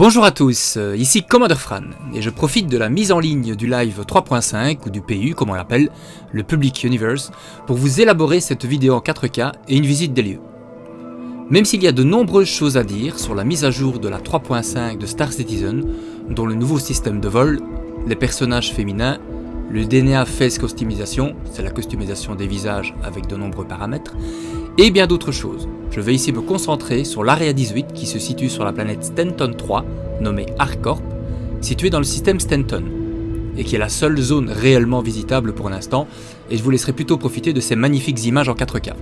Bonjour à tous, ici Commander Fran, et je profite de la mise en ligne du live 3.5, ou du PU comme on l'appelle, le Public Universe, pour vous élaborer cette vidéo en 4K et une visite des lieux. Même s'il y a de nombreuses choses à dire sur la mise à jour de la 3.5 de Star Citizen, dont le nouveau système de vol, les personnages féminins, le DNA Face Customisation, c'est la customisation des visages avec de nombreux paramètres, et bien d'autres choses. Je vais ici me concentrer sur l'Area 18 qui se situe sur la planète Stanton 3, nommée ArcCorp, située dans le système Stanton, et qui est la seule zone réellement visitable pour l'instant, et je vous laisserai plutôt profiter de ces magnifiques images en 4K.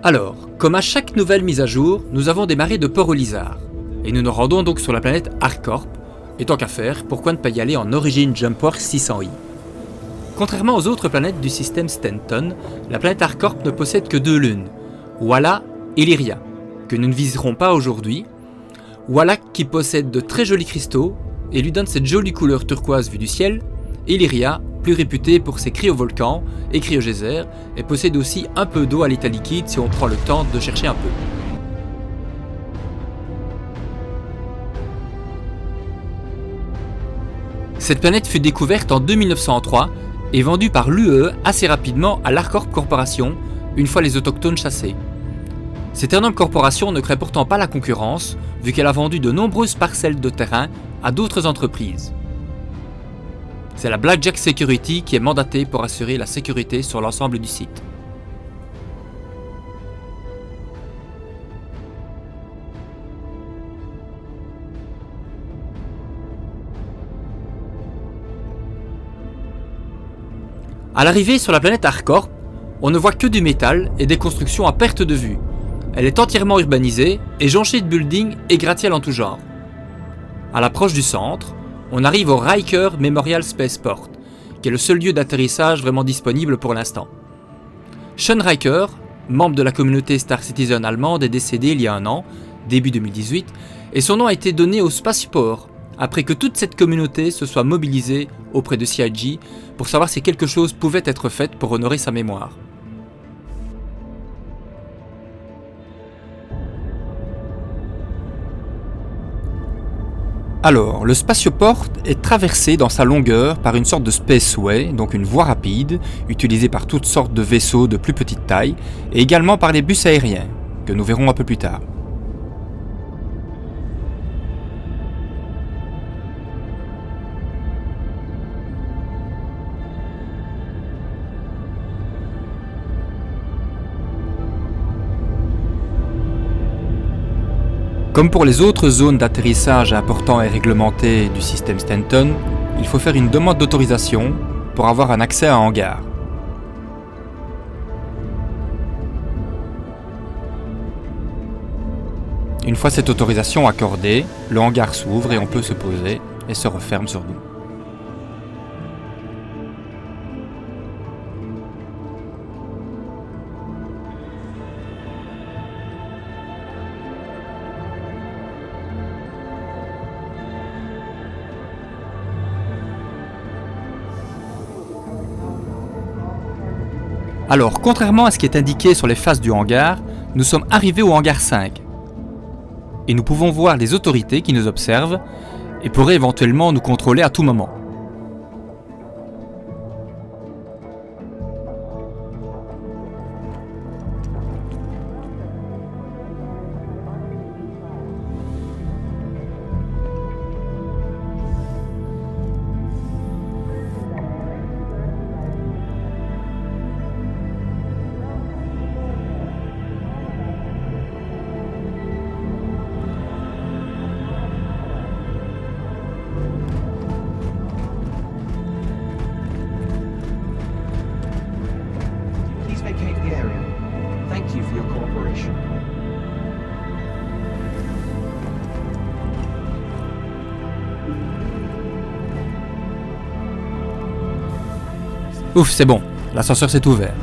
Alors, comme à chaque nouvelle mise à jour, nous avons démarré de Port-au-Lizard, et nous nous rendons donc sur la planète ArcCorp, et tant qu'à faire, pourquoi ne pas y aller en Origin Jump Works 600i? Contrairement aux autres planètes du système Stanton, la planète ArcCorp ne possède que deux lunes, Walla et Lyria, que nous ne viserons pas aujourd'hui. Walla qui possède de très jolis cristaux et lui donne cette jolie couleur turquoise vue du ciel, et Lyria, plus réputée pour ses cryovolcans et cryogeysers, et possède aussi un peu d'eau à l'état liquide si on prend le temps de chercher un peu. Cette planète fut découverte en 2903 et vendue par l'UE assez rapidement à l'ArcCorp Corporation, une fois les autochtones chassés. Cette énorme corporation ne crée pourtant pas la concurrence, vu qu'elle a vendu de nombreuses parcelles de terrain à d'autres entreprises. C'est la Blackjack Security qui est mandatée pour assurer la sécurité sur l'ensemble du site. A l'arrivée sur la planète ArcCorp, on ne voit que du métal et des constructions à perte de vue. Elle est entièrement urbanisée et jonchée de buildings et gratte-ciel en tout genre. À l'approche du centre, on arrive au Riker Memorial Spaceport, qui est le seul lieu d'atterrissage vraiment disponible pour l'instant. Sean Riker, membre de la communauté Star Citizen allemande, est décédé il y a un an, début 2018, et son nom a été donné au Spaceport, après que toute cette communauté se soit mobilisée auprès de CIG pour savoir si quelque chose pouvait être fait pour honorer sa mémoire. Alors, le spatioport est traversé dans sa longueur par une sorte de spaceway, donc une voie rapide, utilisée par toutes sortes de vaisseaux de plus petite taille, et également par les bus aériens, que nous verrons un peu plus tard. Comme pour les autres zones d'atterrissage importantes et réglementées du système Stanton, il faut faire une demande d'autorisation pour avoir un accès à un hangar. Une fois cette autorisation accordée, le hangar s'ouvre et on peut se poser et se referme sur nous. Alors, contrairement à ce qui est indiqué sur les faces du hangar, nous sommes arrivés au hangar 5. Et nous pouvons voir les autorités qui nous observent et pourraient éventuellement nous contrôler à tout moment. Ouf, c'est bon, l'ascenseur s'est ouvert.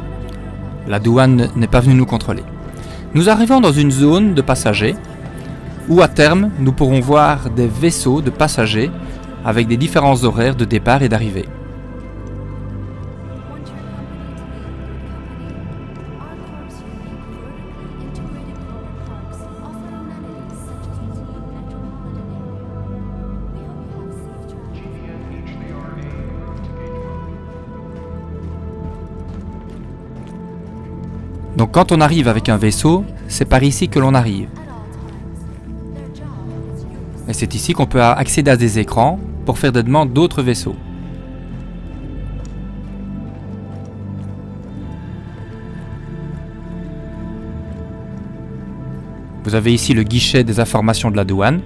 La douane n'est pas venue nous contrôler. Nous arrivons dans une zone de passagers où à terme nous pourrons voir des vaisseaux de passagers avec des différents horaires de départ et d'arrivée. Donc quand on arrive avec un vaisseau, c'est par ici que l'on arrive. Et c'est ici qu'on peut accéder à des écrans pour faire des demandes d'autres vaisseaux. Vous avez ici le guichet des informations de la douane.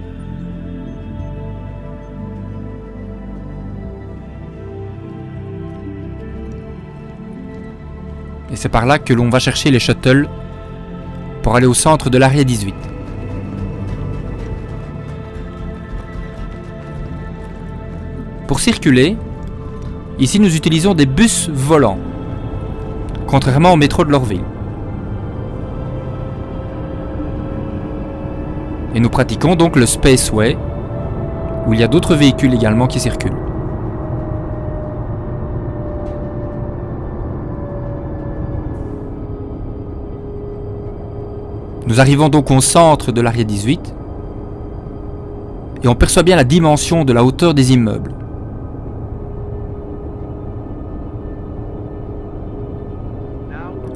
Et c'est par là que l'on va chercher les shuttles pour aller au centre de l'Area 18. Pour circuler, ici nous utilisons des bus volants, contrairement au métro de Lorville. Et nous pratiquons donc le Spaceway, où il y a d'autres véhicules également qui circulent. Nous arrivons donc au centre de l'Area 18 et on perçoit bien la dimension de la hauteur des immeubles.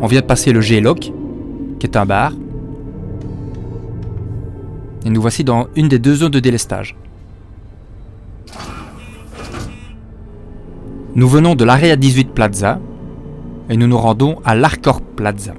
On vient de passer le G-Lock, qui est un bar, et nous voici dans une des deux zones de délestage. Nous venons de l'Area 18 Plaza et nous nous rendons à l'Arcorp Plaza.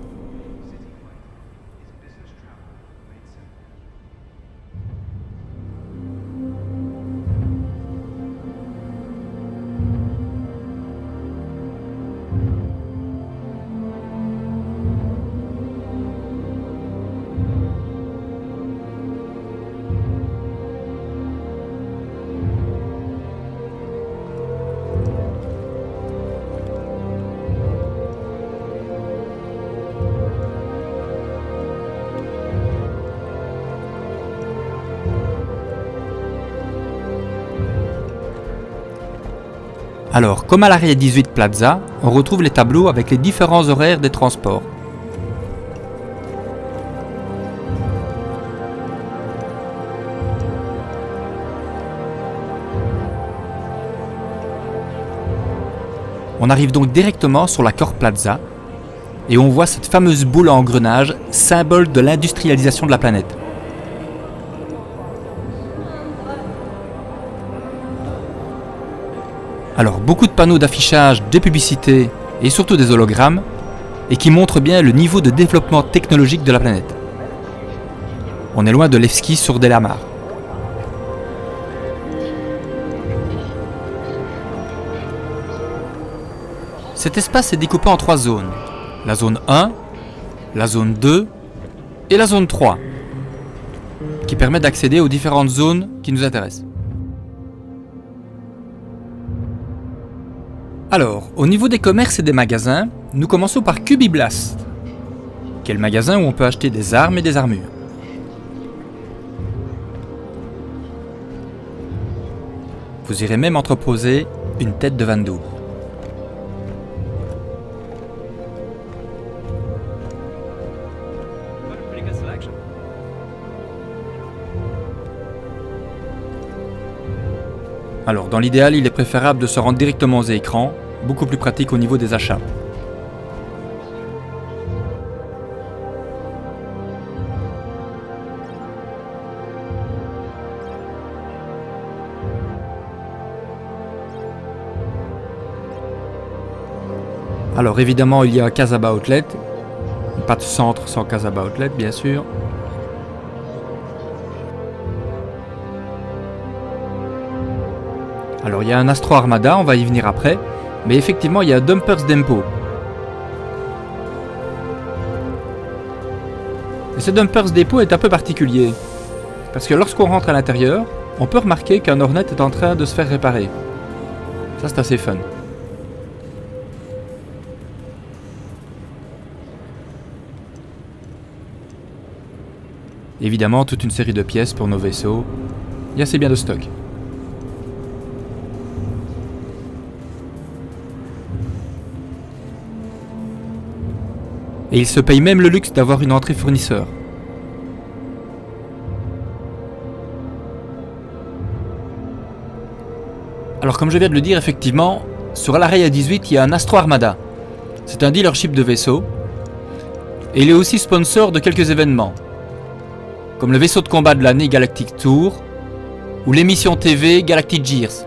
Alors, comme à l'Area 18 Plaza, on retrouve les tableaux avec les différents horaires des transports. On arrive donc directement sur la Corp Plaza et on voit cette fameuse boule à engrenage, symbole de l'industrialisation de la planète. Alors, beaucoup de panneaux d'affichage, des publicités et surtout des hologrammes, et qui montrent bien le niveau de développement technologique de la planète. On est loin de Levski sur Delamar. Cet espace est découpé en 3 zones. La zone 1, la zone 2 et la zone 3, qui permet d'accéder aux différentes zones qui nous intéressent. Alors, au niveau des commerces et des magasins, nous commençons par Cubiblast, qui est le magasin où on peut acheter des armes et des armures. Vous irez même entreposer une tête de Vandoor. Alors, dans l'idéal, il est préférable de se rendre directement aux écrans, beaucoup plus pratique au niveau des achats. Alors évidemment, il y a Casaba Outlet, pas de centre sans Casaba Outlet bien sûr. Alors il y a un Astro Armada, on va y venir après, mais effectivement il y a Dumpers Depot. Et ce Dumpers Depot est un peu particulier, parce que lorsqu'on rentre à l'intérieur, on peut remarquer qu'un Hornet est en train de se faire réparer. Ça c'est assez fun. Évidemment toute une série de pièces pour nos vaisseaux, il y a assez bien de stock. Et il se paye même le luxe d'avoir une entrée fournisseur. Alors comme je viens de le dire, effectivement, sur l'Area 18, il y a un Astro Armada. C'est un dealership de vaisseaux. Et il est aussi sponsor de quelques événements, comme le vaisseau de combat de l'année Galactic Tour ou l'émission TV Galactic Gears.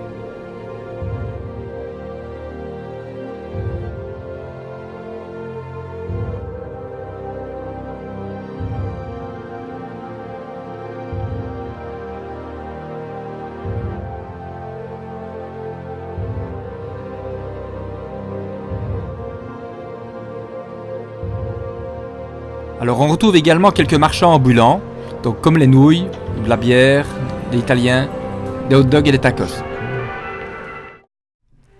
Alors on retrouve également quelques marchands ambulants, donc comme les nouilles, de la bière, des italiens, des hot dogs et des tacos.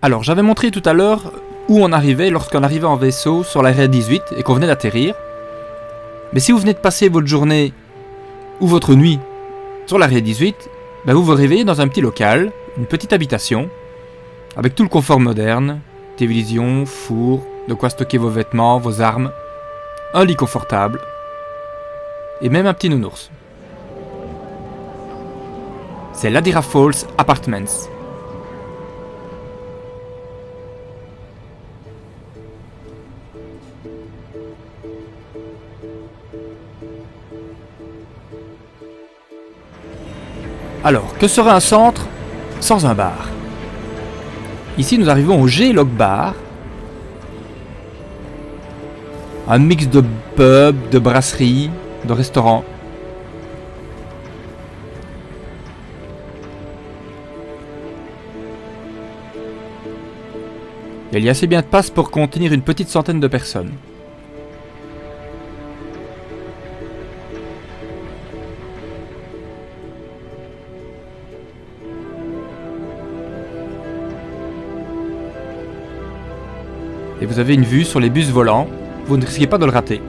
Alors j'avais montré tout à l'heure où on arrivait lorsqu'on arrivait en vaisseau sur l'Area 18 et qu'on venait d'atterrir. Mais si vous venez de passer votre journée ou votre nuit sur l'Area 18, ben vous vous réveillez dans un petit local, une petite habitation, avec tout le confort moderne, télévision, four, de quoi stocker vos vêtements, vos armes, un lit confortable et même un petit nounours. C'est l'Adira Falls Apartments. Alors, que serait un centre sans un bar? Ici, nous arrivons au G-Log Bar. Un mix de pub, de brasserie, de restaurant. Il y a assez bien de place pour contenir une petite centaine de personnes. Et vous avez une vue sur les bus volants. Vous ne risquez pas de le rater.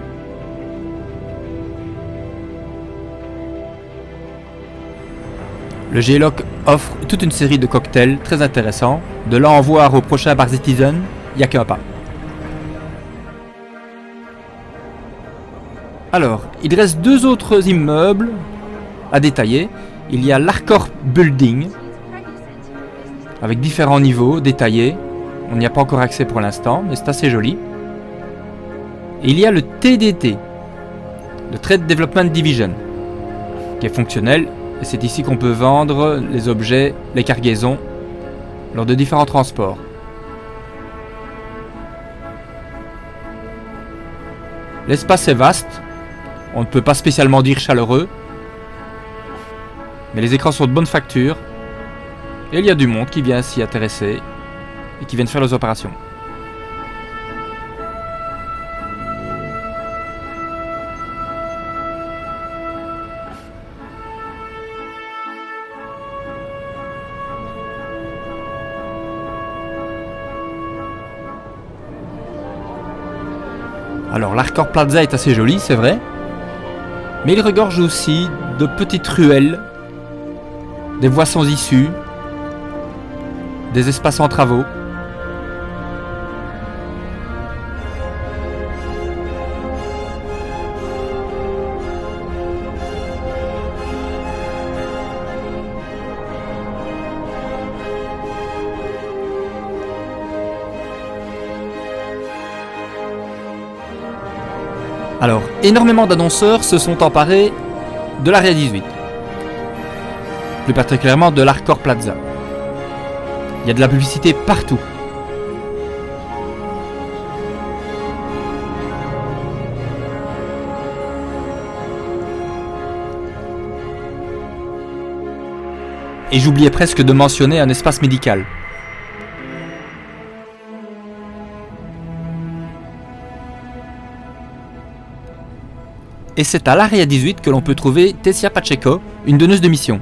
Le G-Loc offre toute une série de cocktails très intéressants. De là en voir au prochain Bar Citizen, il n'y a qu'un pas. Alors, il reste deux autres immeubles à détailler. Il y a l'Arcorp Building, avec différents niveaux détaillés. On n'y a pas encore accès pour l'instant, mais c'est assez joli. Et il y a le TDT, le Trade Development Division, qui est fonctionnel, et c'est ici qu'on peut vendre les objets, les cargaisons, lors de différents transports. L'espace est vaste, on ne peut pas spécialement dire chaleureux, mais les écrans sont de bonne facture, et il y a du monde qui vient s'y intéresser, et qui viennent faire leurs opérations. Alors l'Arcorp Plaza est assez joli, c'est vrai, mais il regorge aussi de petites ruelles, des voies sans issue, des espaces en travaux. Alors, énormément d'annonceurs se sont emparés de l'Area 18. Plus particulièrement de l'Arcorp Plaza. Il y a de la publicité partout. Et j'oubliais presque de mentionner un espace médical. Et c'est à l'Area 18 que l'on peut trouver Tessia Pacheco, une donneuse de mission.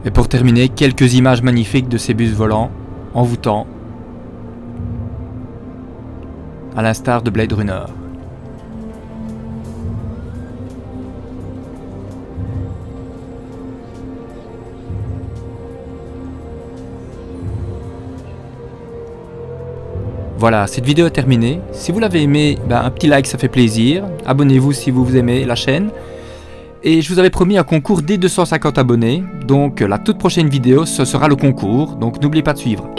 Et pour terminer, quelques images magnifiques de ces bus volants, envoûtants, à l'instar de Blade Runner. Voilà, cette vidéo est terminée. Si vous l'avez aimé, un petit like ça fait plaisir. Abonnez-vous si vous aimez la chaîne. Et je vous avais promis un concours dès 250 abonnés, donc la toute prochaine vidéo ce sera le concours, donc n'oubliez pas de suivre.